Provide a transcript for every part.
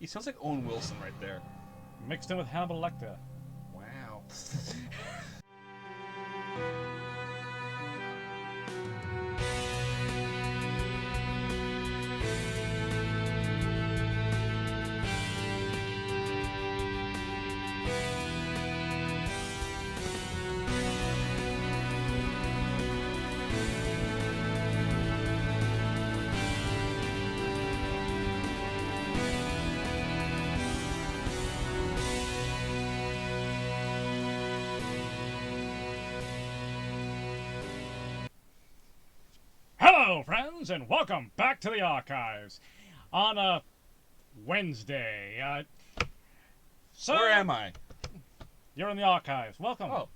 He sounds like Owen Wilson right there. Mixed in with Hannibal Lecter. Wow. Hello, friends, and welcome back to the archives on a Wednesday. So Where am I? You're in the archives. Welcome. Oh.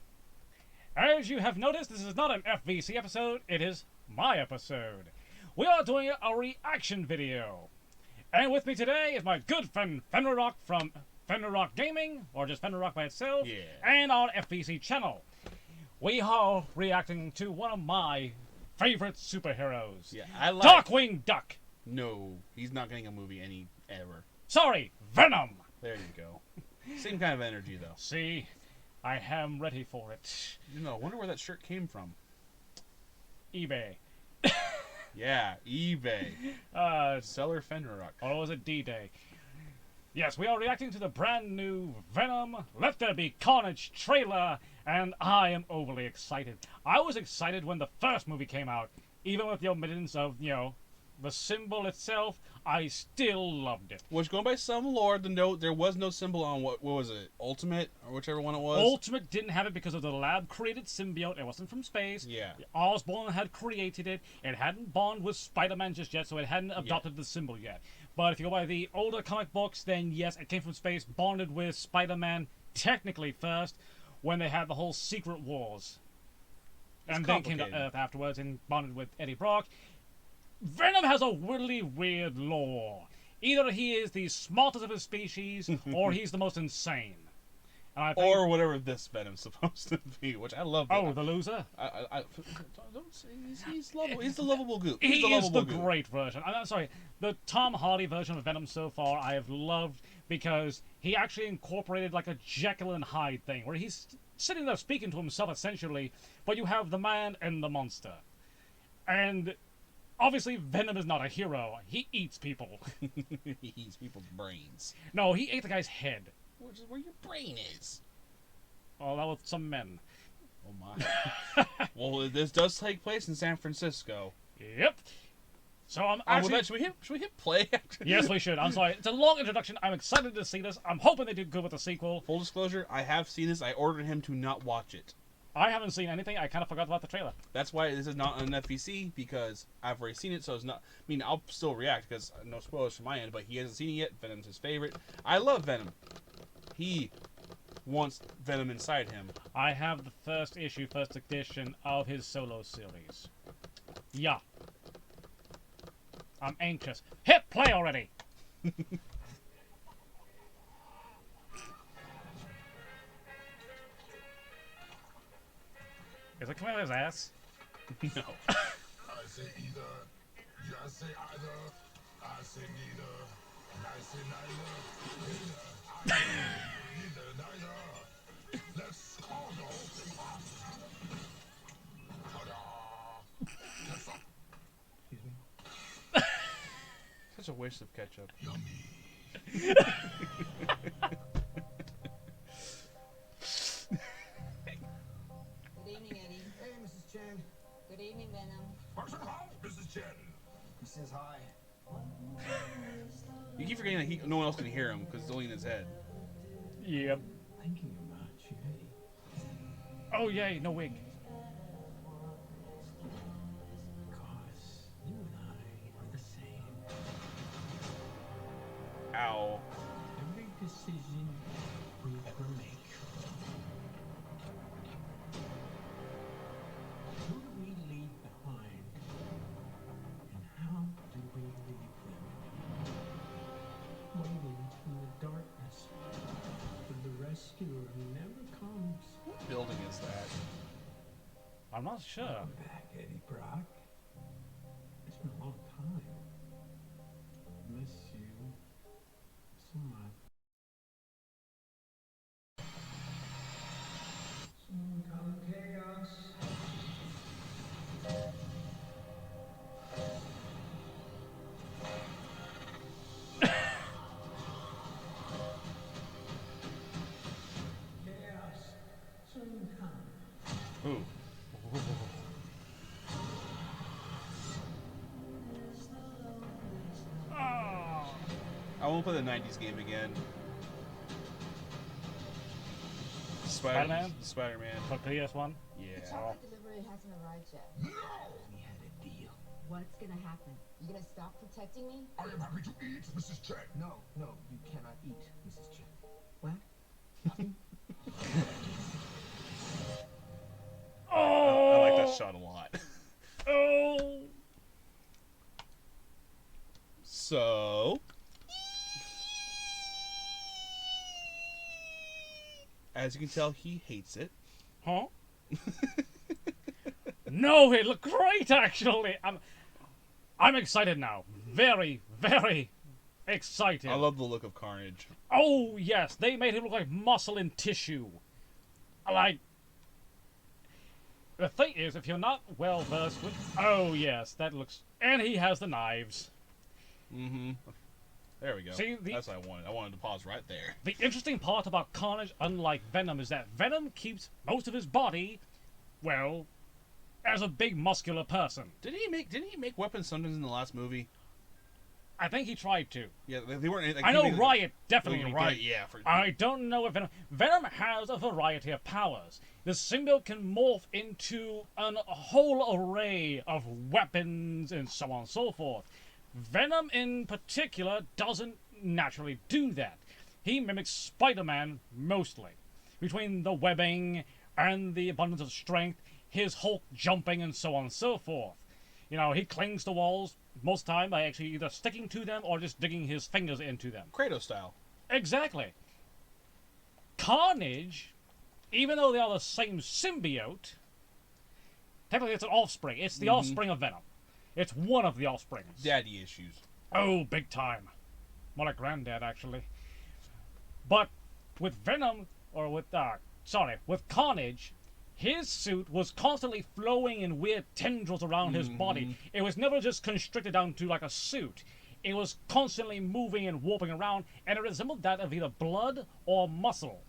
As you have noticed, this is not an FVC episode, it is my episode. We are doing a reaction video. And with me today is my good friend Fenrirock from Fenrirock Gaming, or just Fenrirock by itself, Yeah. and our FVC channel. We are reacting to one of my favorite superheroes. Yeah, I like... Darkwing Duck. No, he's not getting a movie ever. Sorry, Venom. There you go. Same kind of energy, though. See, I am ready for it. You know, I wonder where that shirt came from. eBay. Yeah, eBay. Seller Fenrirock. Or was it D-Day? Yes, we are reacting to the brand new Venom Let There Be Carnage trailer, and I am overly excited. I was excited when the first movie came out. Even with the omissions of, the symbol itself, I still loved it. Which, going by some lore, there was no symbol on what was it? Ultimate? Or whichever one it was? Ultimate didn't have it because of the lab-created symbiote. It wasn't from space. Yeah. Osborn had created it. It hadn't bonded with Spider-Man just yet, so it hadn't adopted the symbol yet. But if you go by the older comic books, then yes, it came from space, bonded with Spider-Man technically first, when they had the whole Secret Wars. And then came to Earth afterwards and bonded with Eddie Brock. Venom has a really weird lore. Either he is the smartest of his species, or he's the most insane. And I think, or whatever this Venom's supposed to be, which I love. Oh, the loser? Don't say he's lovable. He's the lovable goop. He is the great version. I'm sorry, the Tom Hardy version of Venom so far I have loved because he actually incorporated like a Jekyll and Hyde thing, where he's sitting there speaking to himself essentially, but you have the man and the monster. And obviously, Venom is not a hero. He eats people. He eats people's brains. No, he ate the guy's head. Which is where your brain is. Well, that was some men. Oh my. Well, this does take place in San Francisco. Yep. So I'm actually... should we hit play? Yes, we should. I'm sorry. It's a long introduction. I'm excited to see this. I'm hoping they do good with the sequel. Full disclosure, I have seen this. I ordered him to not watch it. I haven't seen anything. I kind of forgot about the trailer. That's why this is not an FVC, because I've already seen it, so it's not... I mean, I'll still react, because no spoilers from my end, but he hasn't seen it yet. Venom's his favorite. I love Venom. He wants Venom inside him. I have the first edition of his solo series. Yeah. I'm anxious. Hit play already! Is it coming out of his ass? No. I say either. You say either. I say neither. And I say neither. Neither. Neither. Neither. Let's call the whole thing off. Ta-da! That's all. Excuse me? Such a waste of ketchup. Yummy. Good evening, Eddie. Hey, Mrs. Chen. Good evening, Venom. Person home, Mrs. Chen. He says hi. You keep forgetting that no one else can hear him, because it's only in his head. Yep. Thinking about you, Eddie. Oh, yay, no wig. Because you and I are the same. Ow. Every decision we ever make. Who do we leave behind? And how do we leave them? Waiting in the darkness for the rescuer who never comes. What building is that? I'm not sure. Welcome back, Eddie Brock. It's been a long time. Miss you Somewhat. Soon come chaos. Chaos soon come. Ooh. Oh. I won't play the 90s game again. Spider-Man? Spider-Man. For PS1? Yeah. Chocolate delivery hasn't arrived yet. No! We had a deal. What's gonna happen? You gonna stop protecting me? I am happy to eat, Mrs. Chen. No, you cannot eat, Mrs. Chen. What? Oh! I like that shot a lot. Oh! So, as you can tell, he hates it. Huh? No, it looked great actually. I'm excited now. Very, very excited. I love the look of Carnage. Oh yes, they made him look like muscle and tissue. Like the thing is, if you're not well versed with, oh yes, that looks, and he has the knives. Mm-hmm. There we go. See, That's what I wanted. I wanted to pause right there. The interesting part about Carnage, unlike Venom, is that Venom keeps most of his body, well, as a big muscular person. Didn't he make weapons sometimes in the last movie? I think he tried to. Yeah, they weren't. Like, I know Riot definitely Right, did. yeah. I don't know if Venom has a variety of powers. The symbiote can morph into a whole array of weapons and so on and so forth. Venom in particular doesn't naturally do that. He mimics Spider-Man mostly. Between the webbing and the abundance of strength, his Hulk jumping and so on and so forth. You know, he clings to walls most of the time by actually either sticking to them or just digging his fingers into them. Kratos style. Exactly. Carnage, even though they are the same symbiote, technically it's an offspring. It's the offspring of Venom. It's one of the offsprings. Daddy issues. Oh, big time. More like granddad, actually. But with Venom, or with Carnage, his suit was constantly flowing in weird tendrils around his body. It was never just constricted down to like a suit. It was constantly moving and warping around, and it resembled that of either blood or muscle.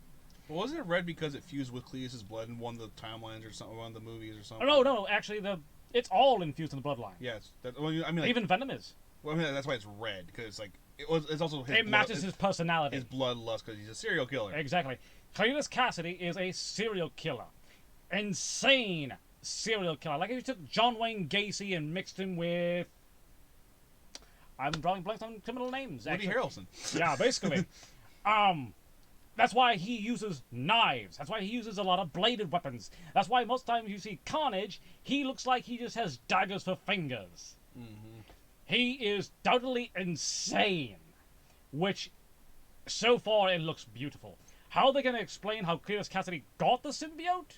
Well, wasn't it red because it fused with Cletus's blood in one of the timelines or something, one of the movies or something? Oh, no, actually, it's all infused in the bloodline. Yes. Well, I mean, like, Even Venom is. well, I mean, that's why it's red, because it's like it's also his It matches his personality. his bloodlust, because he's a serial killer. Exactly. Cletus Cassidy is a serial killer. Insane serial killer. Like if you took John Wayne Gacy and mixed him with, I'm drawing blanks on criminal names. Woody Actually. Harrelson. Yeah, basically. That's why he uses knives. That's why he uses a lot of bladed weapons. That's why most times you see Carnage, he looks like he just has daggers for fingers. He is totally insane, which so far it looks beautiful. How they're going to explain how Cletus Cassidy got the symbiote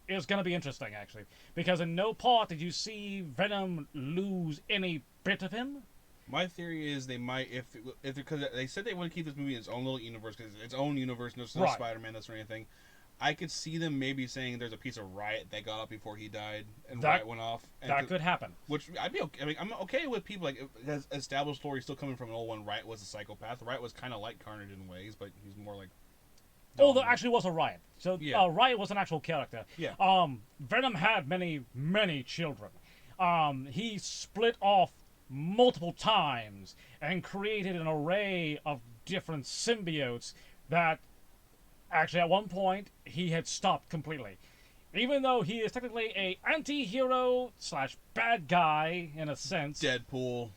is going to be interesting, actually. Because in no part did you see Venom lose any bit of him. My theory is they might, because they said they want to keep this movie in its own little universe, because it's its own universe, no Right. Spider-Man, or anything. I could see them maybe saying there's a piece of Riot that got up before he died, and That- Riot went off. And That could happen. Which I'd be okay. I mean, I'm okay with people like as established story still coming from an old one. Riot was a psychopath. Riot was kind of like Carnage in ways, but he's more like. Oh, there actually was a Riot. So Yeah. Riot was an actual character. Yeah. Venom had many, many children. He split off multiple times and created an array of different symbiotes that actually at one point he had stopped completely. Even though he is technically a anti-hero / bad guy in a sense. Deadpool.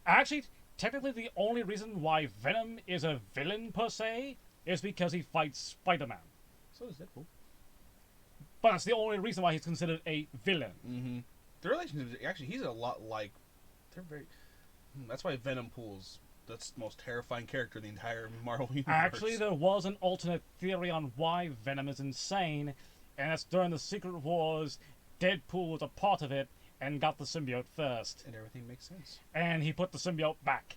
Actually, technically the only reason why Venom is a villain per se is because he fights Spider-Man. So is Deadpool. But that's the only reason why he's considered a villain. Mm-hmm. The relationship actually, he's a lot like. They're very. That's why Venom pulls. That's the most terrifying character in the entire Marvel universe. Actually, there was an alternate theory on why Venom is insane, and that's during the Secret Wars, Deadpool was a part of it and got the symbiote first. And everything makes sense. And he put the symbiote back.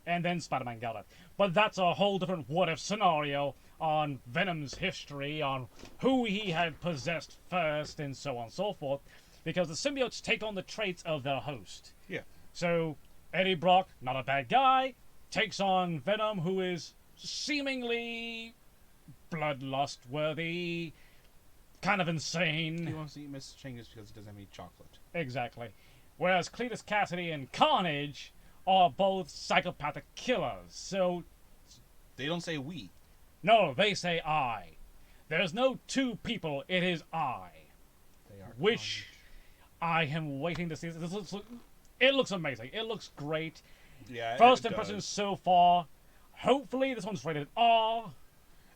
and then Spider-Man got it. But that's a whole different what-if scenario on Venom's history, on who he had possessed first, and so on and so forth, because the symbiotes take on the traits of their host. Yeah. So, Eddie Brock, not a bad guy, takes on Venom, who is seemingly bloodlust-worthy, kind of He insane. wants to eat Miss Changes because he doesn't have any chocolate. Exactly. Whereas Cletus Cassidy and Carnage are both psychopathic killers. So, They don't say we. no, they say I. There's no two people, it is I. They are. Which I am waiting to see. It looks amazing. It looks great. Carnage. Yeah. First it impressions does. so far. Hopefully this one's rated R.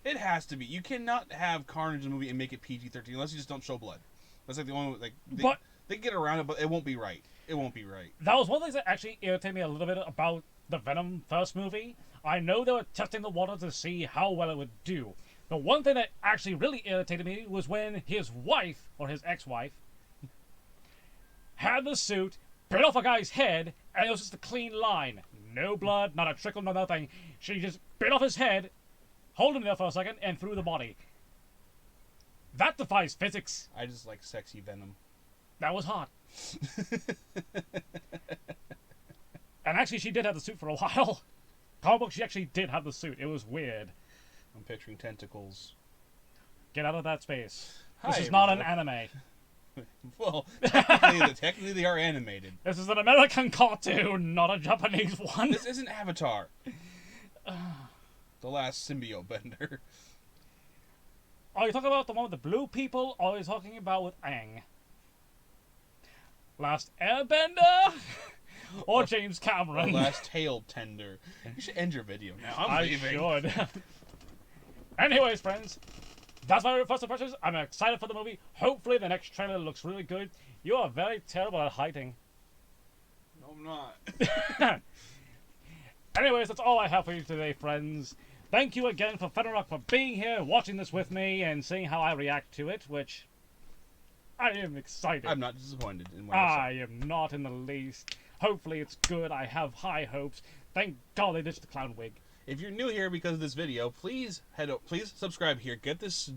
It has to be. You cannot have Carnage in the movie and make it PG-13 unless you just don't show blood. That's like the only like. But- They can get around it, but it won't be right. It won't be right. That was one of the things that actually irritated me a little bit about the Venom first movie. I know they were testing the water to see how well it would do. The one thing that actually really irritated me was when his wife, or his ex-wife, had the suit, bit off a guy's head, and it was just a clean line. No blood, not a trickle, no nothing. She just bit off his head, hold him there for a second, and threw the body. That defies physics. I just like sexy Venom. That was hot. And actually, she did have the suit for a while. Comic book, she actually did have the suit. It was weird. I'm picturing tentacles. Get out of that space. Hi, This is not an everyone. anime. Well, technically they are animated. This is an American cartoon, not a Japanese one. This isn't Avatar. The last symbiote bender. Are you talking about the one with the blue people, or are you talking about with Aang? Last Airbender? Or James The Cameron? last tail tender. You should end your video now. I'm I leaving. should. Anyways, friends, that's my first impressions. I'm excited for the movie. Hopefully the next trailer looks really good. You are very terrible at hiding. No, I'm not. Anyways, that's all I have for you today, friends. Thank you again for Fenrirock for being here, watching this with me, and seeing how I react to it, which I am excited. I'm not disappointed in what I I am not in the least. Hopefully it's good. I have high hopes. Thank God they ditched the clown wig. If you're new here because of this video, please please subscribe here. Get this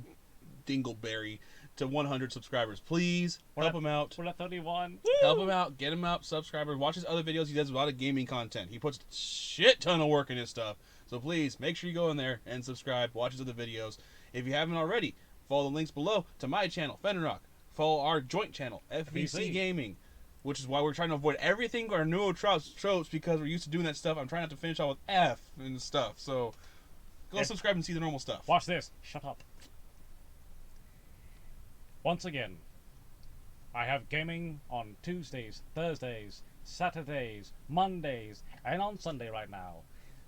dingleberry to 100 subscribers. Please help him out. We're at 31. Help him out. Get him out. Subscribers. Watch his other videos. He does a lot of gaming content. He puts shit ton of work in his stuff. So please make sure you go in there and subscribe. Watch his other videos. If you haven't already, follow the links below to my channel, Fenrirock. Follow our joint channel, FVC Gaming, which is why we're trying to avoid everything our neuro tropes because we're used to doing that stuff. I'm trying not to finish off with F and stuff. So go subscribe and see the normal stuff. Watch this. Shut up. Once again, I have gaming on Tuesdays, Thursdays, Saturdays, Mondays, and on Sunday right now.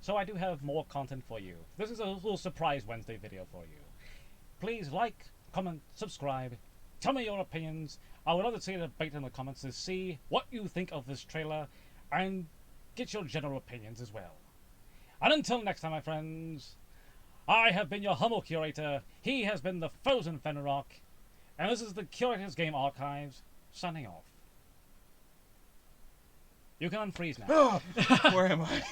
So I do have more content for you. This is a little surprise Wednesday video for you. Please like, comment, subscribe. Tell me your opinions. I would love to see a debate in the comments to see what you think of this trailer and get your general opinions as well. And until next time, my friends, I have been your humble curator. He has been the Frozen Fenrirock. And this is the Curator's Game Archives, signing off. You can unfreeze now. Where am I?